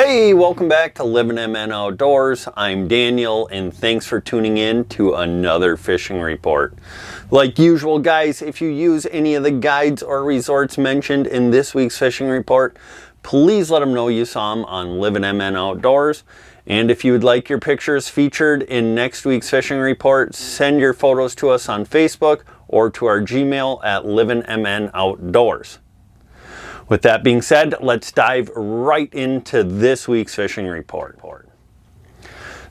Hey, welcome back to Livin MN Outdoors. I'm Daniel, and thanks for tuning in to another fishing report. Like usual, guys, if you use any of the guides or resorts mentioned in this week's fishing report, please let them know you saw them on Livin MN Outdoors. And if you would like your pictures featured in next week's fishing report, send your photos to us on Facebook or to our Gmail at Livin MN Outdoors. With that being said, let's dive right into this week's fishing report.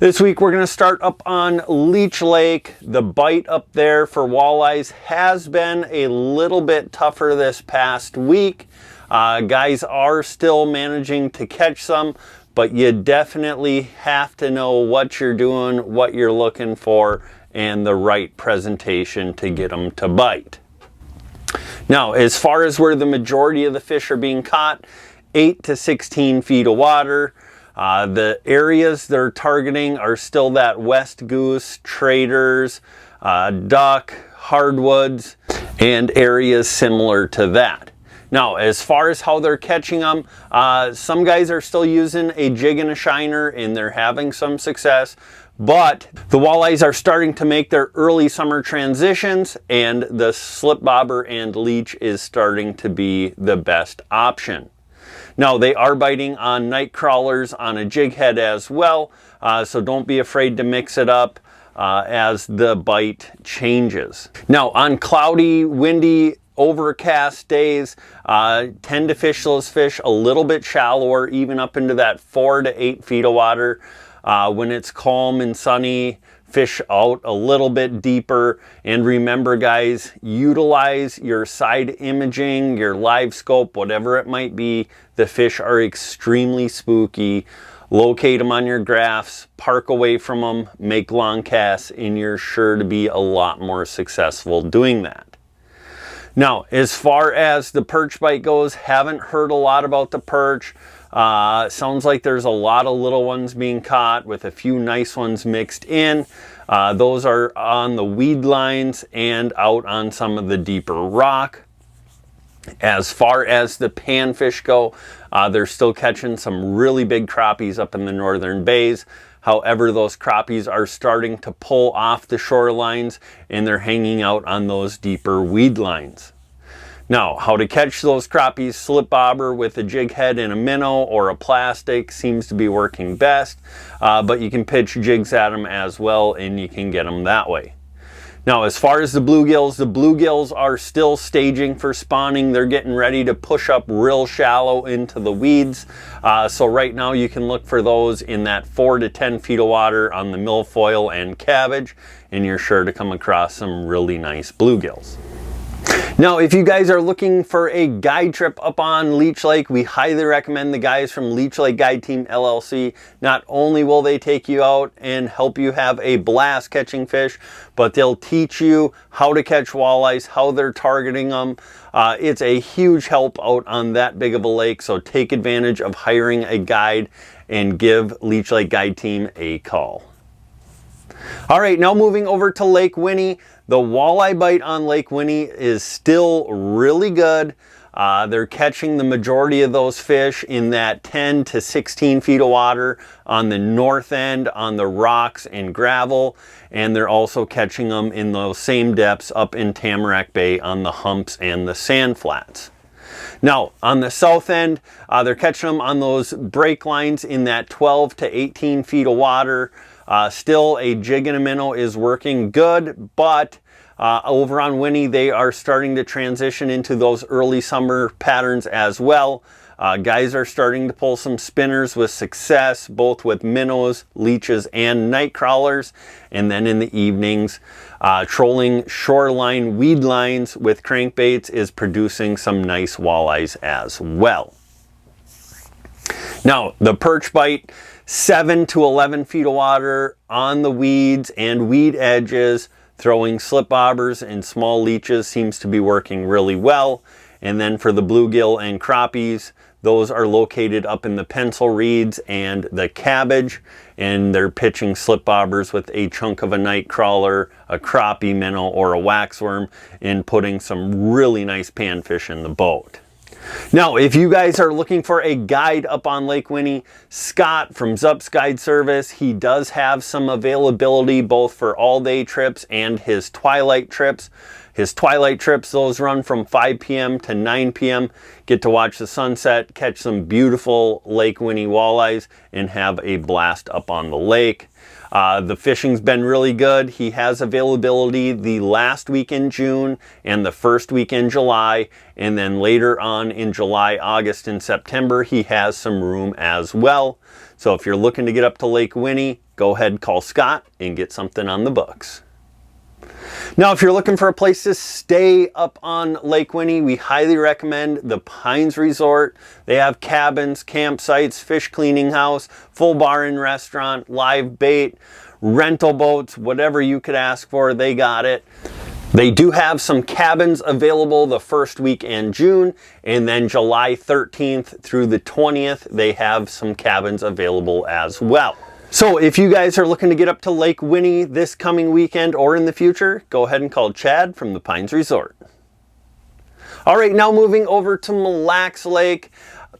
This week we're going to start up on Leech Lake. The bite up there for walleyes has been a little bit tougher this past week. Guys are still managing to catch some, but you definitely have to know what you're doing, what you're looking for, and the right presentation to get them to bite. Now, as far as where the majority of the fish are being caught, 8 to 16 feet of water. The areas they're targeting are still that West Goose, Traders, Duck, Hardwoods, and areas similar to that. Now, as far as how they're catching them, some guys are still using a jig and a shiner, and they're having some success. But the walleyes are starting to make their early summer transitions, and the slip bobber and leech is starting to be the best option. Now, they are biting on night crawlers on a jig head as well, so don't be afraid to mix it up as the bite changes. Now, on cloudy, windy, overcast days, tend to fish those fish a little bit shallower, even up into that 4 to 8 feet of water. When it's calm and sunny, fish out a little bit deeper. And remember, guys, utilize your side imaging, your live scope, whatever it might be. The fish are extremely spooky. Locate them on your graphs, park away from them, make long casts, and you're sure to be a lot more successful doing that. Now, as far as the perch bite goes, haven't heard a lot about the perch. Sounds like there's a lot of little ones being caught with a few nice ones mixed in. Those are on the weed lines and out on some of the deeper rock. As far as the panfish go, they're still catching some really big crappies up in the northern bays. However, those crappies are starting to pull off the shorelines, and they're hanging out on those deeper weed lines. Now, how to catch those crappies: slip bobber with a jig head and a minnow or a plastic seems to be working best, but you can pitch jigs at them as well, and you can get them that way. Now, as far as the bluegills are still staging for spawning. They're getting ready to push up real shallow into the weeds. So right now you can look for those in that 4 to 10 feet of water on the milfoil and cabbage, and you're sure to come across some really nice bluegills. Now, if you guys are looking for a guide trip up on Leech Lake, we highly recommend the guys from Leech Lake Guide Team LLC. Not only will they take you out and help you have a blast catching fish, but they'll teach you how to catch walleyes, how they're targeting them. It's a huge help out on that big of a lake, so take advantage of hiring a guide and give Leech Lake Guide Team a call. All right, now moving over to Lake Winnie. The walleye bite on Lake Winnie is still really good. They're catching the majority of those fish in that 10 to 16 feet of water on the north end on the rocks and gravel, and they're also catching them in those same depths up in Tamarack Bay on the humps and the sand flats. Now, on the south end, they're catching them on those break lines in that 12 to 18 feet of water. Still, a jig and a minnow is working good, but over on Winnie, they are starting to transition into those early summer patterns as well. Guys are starting to pull some spinners with success, both with minnows, leeches, and night crawlers. And then in the evenings, trolling shoreline weed lines with crankbaits is producing some nice walleyes as well. Now, the perch bite, 7 to 11 feet of water on the weeds and weed edges. Throwing slip bobbers and small leeches seems to be working really well. And then for the bluegill and crappies, those are located up in the pencil reeds and the cabbage, and they're pitching slip bobbers with a chunk of a night crawler, a crappie minnow, or a waxworm, and putting some really nice panfish in the boat. Now, if you guys are looking for a guide up on Lake Winnie, Scott from zupsguideservice, he does have some availability both for all-day trips and his twilight trips. His twilight trips, those run from 5 p.m. to 9 p.m. Get to watch the sunset, catch some beautiful Lake Winnie walleyes, and have a blast up on the lake. The fishing's been really good. He has availability the last week in June and the first week in July, and then later on in July, August, and September, he has some room as well. So if you're looking to get up to Lake Winnie, go ahead and call Scott and get something on the books. Now, if you're looking for a place to stay up on Lake Winnie, we highly recommend the Pines Resort. They have cabins, campsites, fish cleaning house, full bar and restaurant, live bait, rental boats, whatever you could ask for, they got it. They do have some cabins available the first week in June, and then July 13th through the 20th, they have some cabins available as well. So if you guys are looking to get up to Lake Winnie this coming weekend or in the future, go ahead and call Chad from the Pines Resort. All right, now moving over to Mille Lacs Lake.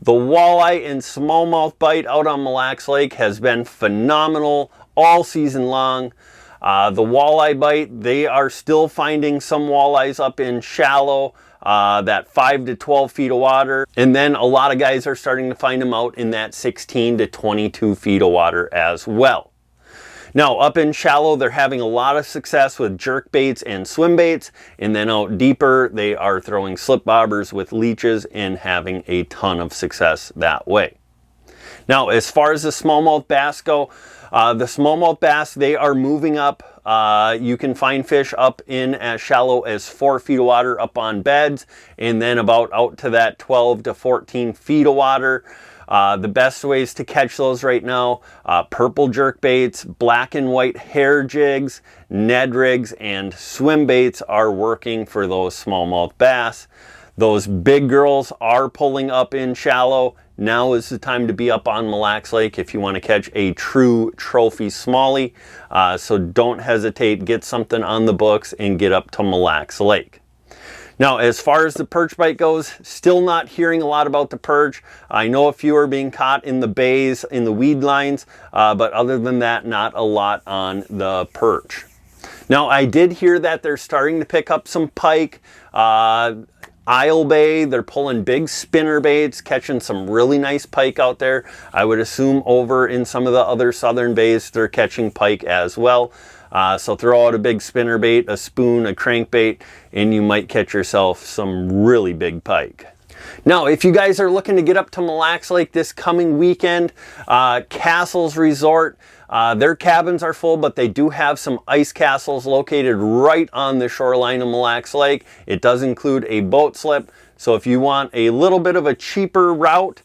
The walleye and smallmouth bite out on Mille Lacs Lake has been phenomenal all season long. The walleye bite, they are still finding some walleyes up in shallow, that 5 to 12 feet of water. And then a lot of guys are starting to find them out in that 16 to 22 feet of water as well. Now, up in shallow, they're having a lot of success with jerk baits and swim baits. And then out deeper, they are throwing slip bobbers with leeches and having a ton of success that way. Now, as far as the smallmouth bass go, the smallmouth bass, they are moving up. You can find fish up in as shallow as 4 feet of water up on beds, and then about out to that 12 to 14 feet of water. The best ways to catch those right now, purple jerk baits, black and white hair jigs, Ned rigs, and swim baits are working for those smallmouth bass. Those big girls are pulling up in shallow. Now is the time to be up on Mille Lacs Lake if you want to catch a true trophy smallie. So don't hesitate, get something on the books and get up to Mille Lacs Lake. Now, as far as the perch bite goes, still not hearing a lot about the perch. I know a few are being caught in the bays, in the weed lines, but other than that, not a lot on the perch. Now, I did hear that they're starting to pick up some pike. Isle Bay, they're pulling big spinner baits, catching some really nice pike out there. I would assume over in some of the other southern bays, they're catching pike as well. So throw out a big spinner bait, a spoon, a crankbait, and you might catch yourself some really big pike. Now, if you guys are looking to get up to Mille Lacs Lake this coming weekend, Castles Resort, their cabins are full, but they do have some ice castles located right on the shoreline of Mille Lacs Lake. It does include a boat slip, so if you want a little bit of a cheaper route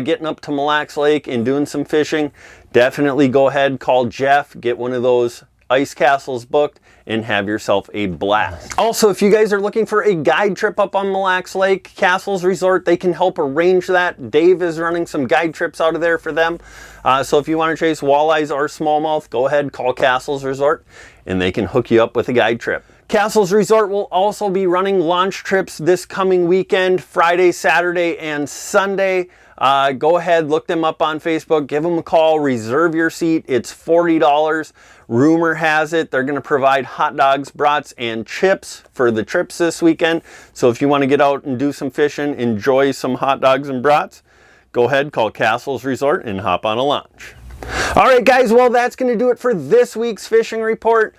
getting up to Mille Lacs Lake and doing some fishing, definitely go ahead, call Jeff, get one of those ice castles booked, and have yourself a blast. Also, if you guys are looking for a guide trip up on Mille Lacs Lake, Castles Resort, they can help arrange that. Dave is running some guide trips out of there for them. So if you want to chase walleyes or smallmouth, go ahead, call Castles Resort, and they can hook you up with a guide trip. Castles Resort will also be running launch trips this coming weekend, Friday, Saturday, and Sunday. Go ahead, look them up on Facebook, give them a call, reserve your seat. It's $40. Rumor has it they're going to provide hot dogs, brats, and chips for the trips this weekend. So if you want to get out and do some fishing, enjoy some hot dogs and brats, go ahead, call Castles Resort and hop on a launch. All right, guys, well, that's going to do it for this week's fishing report.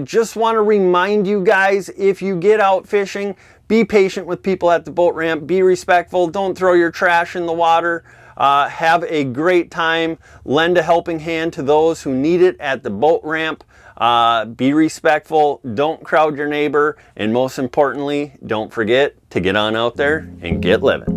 Just want to remind you guys, if you get out fishing, be patient with people at the boat ramp. Be respectful. Don't throw your trash in the water. Have a great time. Lend a helping hand to those who need it at the boat ramp. Be respectful. Don't crowd your neighbor. And most importantly, don't forget to get on out there and get living.